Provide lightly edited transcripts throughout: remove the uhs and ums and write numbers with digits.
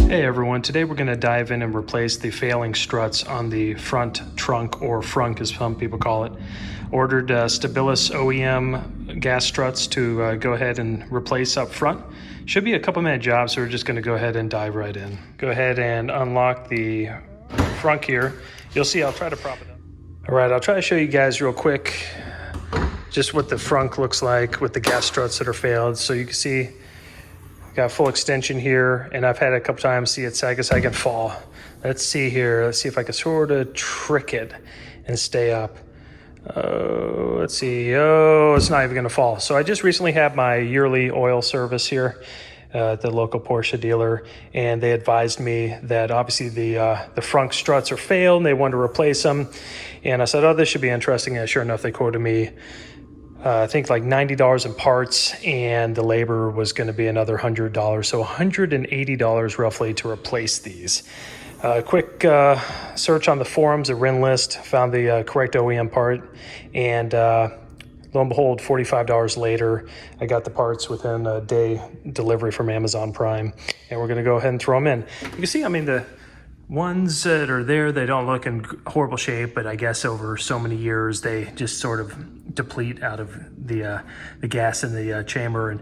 Hey everyone, today we're going to dive in and replace the failing struts on the front trunk, or frunk as some people call it. Ordered Stabilis OEM gas struts to go ahead and replace up front. Should be a couple minute job, so we're just going to go ahead and dive right in. Go ahead and unlock the frunk here. You'll see I'll try to prop it up. All right, I'll try to show you guys real quick just what the frunk looks like with the gas struts that are failed. So you can see got full extension here, and I've had it a couple times see it sag and fall. Let's see here. Let's see if I can sort of trick it and stay up. Let's see. Oh, it's not even going to fall. So I just recently had my yearly oil service here at the local Porsche dealer, and they advised me that obviously the frunk struts are failed and they wanted to replace them. And I said, oh, this should be interesting. And sure enough, they quoted me I think like $90 in parts, and the labor was going to be another $100, so $180 roughly to replace these. Quick search on the forums, a RIN list, found the correct OEM part, and lo and behold, $45 later, I got the parts within a day delivery from Amazon Prime, and we're going to go ahead and throw them in. You can see, I mean, the ones that are there, they don't look in horrible shape, but I guess over so many years they just sort of deplete out of the gas in the chamber, and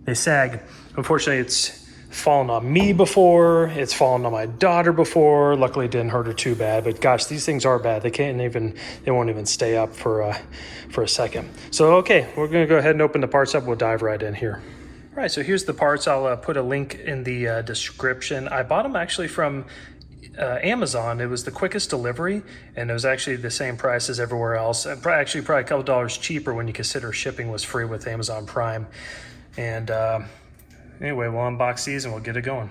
they sag. Unfortunately, it's fallen on me before, it's fallen on my daughter before. Luckily it didn't hurt her too bad, but gosh, these things are bad. They won't even stay up for a second. So okay, we're gonna go ahead and open the parts up. We'll dive right in here. All right, so here's the parts. I'll put a link in the description. I bought them actually from Amazon. It was the quickest delivery, and it was actually the same price as everywhere else, and probably a couple dollars cheaper when you consider shipping was free with Amazon Prime. And anyway, we'll unbox these and we'll get it going.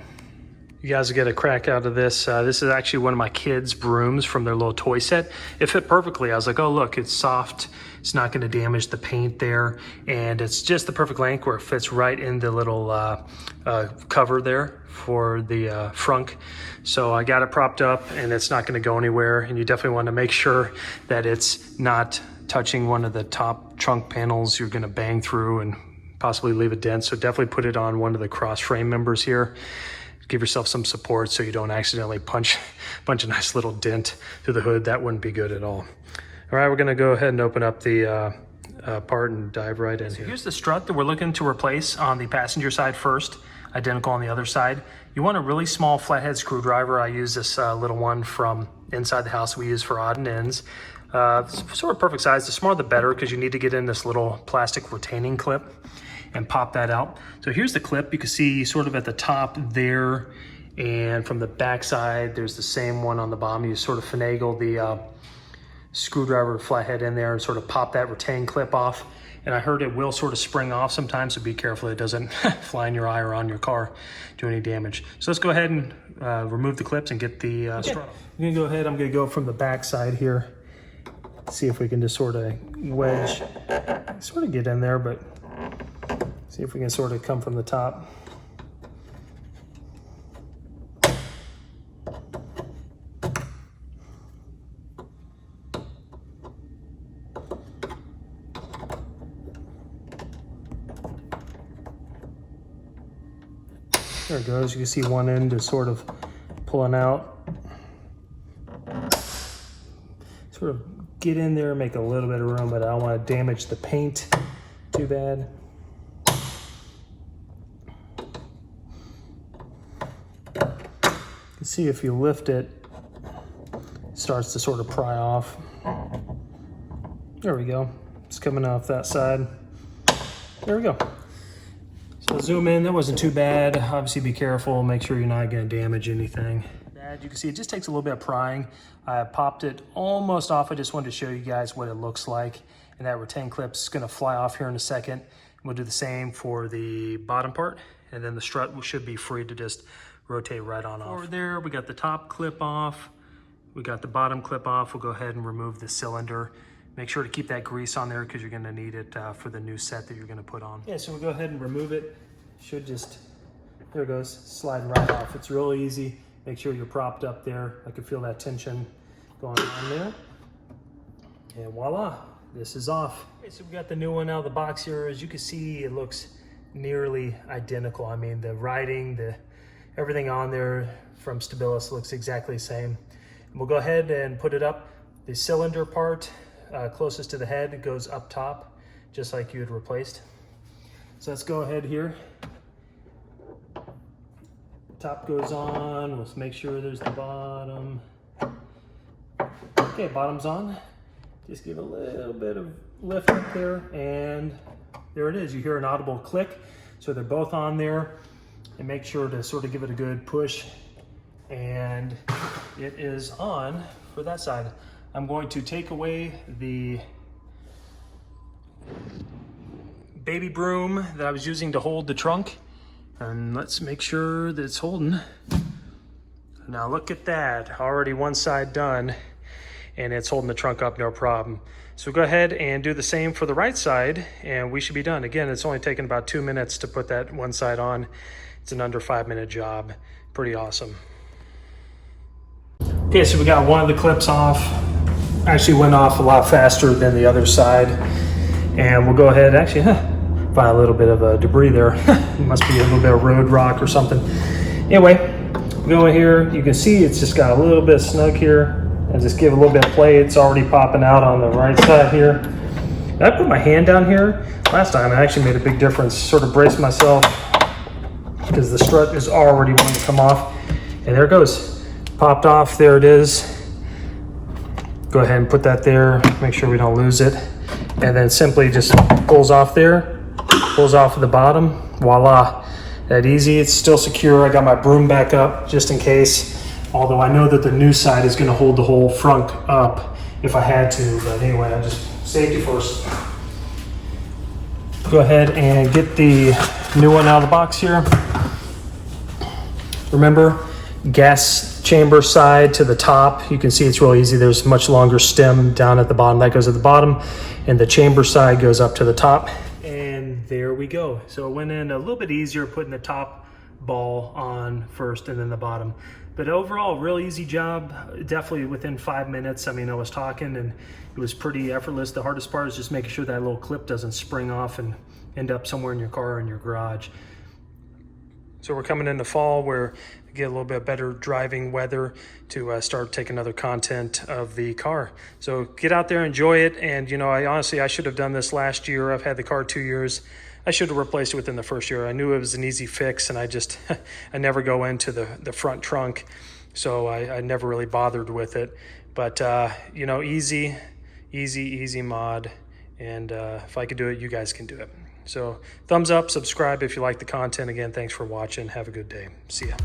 You guys will get a crack out of this. This is actually one of my kids' brooms from their little toy set. It fit perfectly. I was like, oh look, it's soft, it's not going to damage the paint there, and it's just the perfect length where it fits right in the little cover there for the frunk. So I got it propped up, and it's not going to go anywhere, and you definitely want to make sure that it's not touching one of the top trunk panels you're going to bang through and possibly leave a dent. So definitely put it on one of the cross frame members here. Give yourself some support so you don't accidentally punch a nice little dent through the hood. That wouldn't be good at all. All right, we're going to go ahead and open up the part and dive right in here. Here's the strut that we're looking to replace on the passenger side first, identical on the other side. You want a really small flathead screwdriver. I use this little one from inside the house we use for odd and ends. It's sort of perfect size. The smaller the better, because you need to get in this little plastic retaining clip and pop that out. So here's the clip. You can see sort of at the top there, and from the back side there's the same one on the bottom. You sort of finagle the screwdriver flathead in there and sort of pop that retaining clip off. And I heard it will sort of spring off sometimes, so be careful it doesn't fly in your eye or on your car, do any damage. So let's go ahead and remove the clips and get the strut off. I'm gonna go ahead, I'm gonna go from the back side here, see if we can just sort of wedge, sort of get in there, but see if we can sort of come from the top. There it goes. You can see one end is sort of pulling out. Sort of get in there, make a little bit of room, but I don't want to damage the paint too bad. You can see if you lift it, it starts to sort of pry off. There we go. It's coming off that side. There we go. So zoom in, that wasn't too bad. Obviously be careful, make sure you're not gonna damage anything. You can see it just takes a little bit of prying. I popped it almost off. I just wanted to show you guys what it looks like. And that retain clip's gonna fly off here in a second. We'll do the same for the bottom part, and then the strut should be free to just rotate right on off. Over there, we got the top clip off. We got the bottom clip off. We'll go ahead and remove the cylinder. Make sure to keep that grease on there because you're gonna need it for the new set that you're gonna put on. Yeah, so we'll go ahead and remove it. Should just, there it goes, slide right off. It's real easy. Make sure you're propped up there. I can feel that tension going on there. And voila, this is off. Okay, so we got the new one out of the box here. As you can see, it looks nearly identical. I mean, the writing, everything on there from Stabilis looks exactly the same. We'll go ahead and put it up. The cylinder part closest to the head goes up top, just like you had replaced. So let's go ahead here. Top goes on. Let's make sure there's the bottom. Okay, bottom's on. Just give a little bit of lift up there, and there it is. You hear an audible click. So they're both on there, and make sure to sort of give it a good push, and it is on for that side. I'm going to take away the baby broom that I was using to hold the trunk, and let's make sure that it's holding. Now look at that, already one side done, and it's holding the trunk up no problem. So go ahead and do the same for the right side, and we should be done. Again, it's only taken about 2 minutes to put that one side on. It's an under 5-minute job. Pretty awesome. Okay, so we got one of the clips off. Actually went off a lot faster than the other side. And we'll go ahead, actually, find a little bit of debris there. It must be a little bit of road rock or something. Anyway, go in here. You can see it's just got a little bit of snug here. And just give a little bit of play. It's already popping out on the right side here. And I put my hand down here. Last time, it actually made a big difference. Sort of braced myself because the strut is already wanting to come off. And there it goes. Popped off. There it is. Go ahead and put that there. Make sure we don't lose it. And then simply just pulls off there. Pulls off at the bottom. Voila. That easy. It's still secure. I got my broom back up just in case. Although I know that the new side is going to hold the whole frunk up if I had to. But anyway, I just safety first. Go ahead and get the new one out of the box here. Remember, gas chamber side to the top. You can see it's real easy. There's a much longer stem down at the bottom. That goes at the bottom. And the chamber side goes up to the top. And there we go. So it went in a little bit easier putting the top ball on first and then the bottom. But overall, real easy job, definitely within 5 minutes. I mean, I was talking and it was pretty effortless. The hardest part is just making sure that little clip doesn't spring off and end up somewhere in your car or in your garage. So we're coming into fall where we get a little bit better driving weather to start taking other content of the car. So get out there, enjoy it. And, you know, I should have done this last year. I've had the car 2 years. I should have replaced it within the first year. I knew it was an easy fix, and I never go into the front trunk, so I never really bothered with it. But, you know, easy mod, and if I could do it, you guys can do it. So thumbs up, subscribe if you like the content. Again, thanks for watching. Have a good day. See ya.